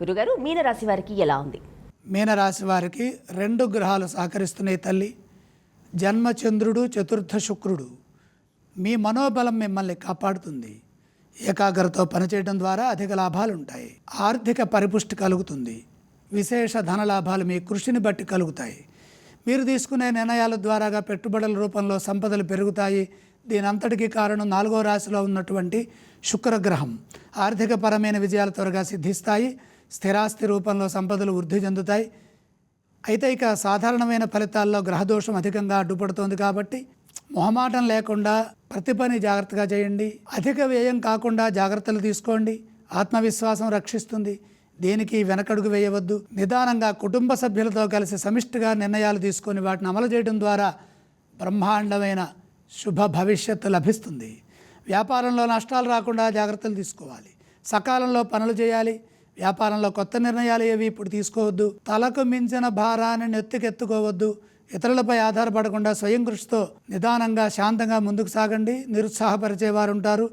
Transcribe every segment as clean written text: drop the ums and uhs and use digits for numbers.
గురుగారు, మీనరాశి వారికి ఎలా ఉంది? మీనరాశి వారికి 2 గ్రహాలు సహకరిస్తున్నాయి తల్లి. జన్మచంద్రుడు, చతుర్థ శుక్రుడు. మీ మనోబలం మిమ్మల్ని కాపాడుతుంది. ఏకాగ్రతతో పనిచేయడం ద్వారా అధిక లాభాలు ఉంటాయి. ఆర్థిక పరిపుష్టి కలుగుతుంది. విశేష ధన లాభాలు మీ కృషిని బట్టి కలుగుతాయి. మీరు తీసుకునే నిర్ణయాల ద్వారాగా పెట్టుబడుల రూపంలో సంపదలు పెరుగుతాయి. దీని అంతటికీ కారణం 4వ రాశిలో ఉన్నటువంటి శుక్రగ్రహం. ఆర్థికపరమైన విజయాలు త్వరగా సిద్ధిస్తాయి. స్థిరాస్తి రూపంలో సంపదలు వృద్ధి చెందుతాయి. అయితే ఇక సాధారణమైన ఫలితాల్లో గ్రహదోషం అధికంగా అడ్డుపడుతోంది కాబట్టి మొహమాటం లేకుండా ప్రతి పని జాగ్రత్తగా చేయండి. అధిక వ్యయం కాకుండా జాగ్రత్తలు తీసుకోండి. ఆత్మవిశ్వాసం రక్షిస్తుంది. దేనికి వెనకడుగు వేయవద్దు. నిదానంగా కుటుంబ సభ్యులతో కలిసి సమిష్టిగా నిర్ణయాలు తీసుకొని వాటిని అమలు చేయడం ద్వారా బ్రహ్మాండమైన శుభ భవిష్యత్తు లభిస్తుంది. వ్యాపారంలో నష్టాలు రాకుండా జాగ్రత్తలు తీసుకోవాలి. సకాలంలో పనులు చేయాలి. వ్యాపారంలో కొత్త నిర్ణయాలు ఏవి ఇప్పుడు తీసుకోవద్దు. తలకు మించిన భారాన్ని నెత్తికెత్తుకోవద్దు. ఇతరులపై ఆధారపడకుండా స్వయం కృషితో నిదానంగా శాంతంగా ముందుకు సాగండి. నిరుత్సాహపరిచేవారు ఉంటారు.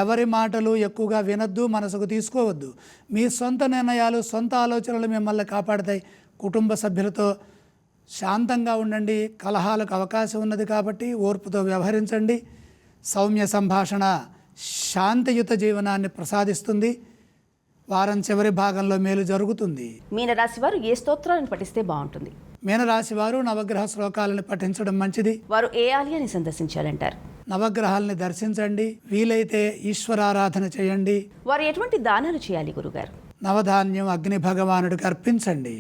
ఎవరి మాటలు ఎక్కువగా వినొద్దు, మనసుకు తీసుకోవద్దు. మీ సొంత నిర్ణయాలు, సొంత ఆలోచనలు మిమ్మల్ని కాపాడతాయి. కుటుంబ సభ్యులతో శాంతంగా ఉండండి. కలహాలకు అవకాశం ఉన్నది కాబట్టి ఓర్పుతో వ్యవహరించండి. సౌమ్య సంభాషణ శాంతియుత జీవనాన్ని ప్రసాదిస్తుంది. వారం చివరి భాగంలో మేలు జరుగుతుంది. మీనరాశి వారు ఏ స్తోత్రాలను పఠిస్తే బాగుంటుంది? మీనరాశి వారు నవగ్రహ శ్లోకాలను పఠించడం మంచిది. వారు ఏ ఆలయాన్ని సందర్శించాలంటారు? నవగ్రహాలని దర్శించండి. వీలైతే ఈశ్వరారాధన చేయండి. వారు ఎటువంటి దానాలు చేయాలి గురుగారు? నవధాన్యం అగ్ని భగవానుడికి అర్పించండి.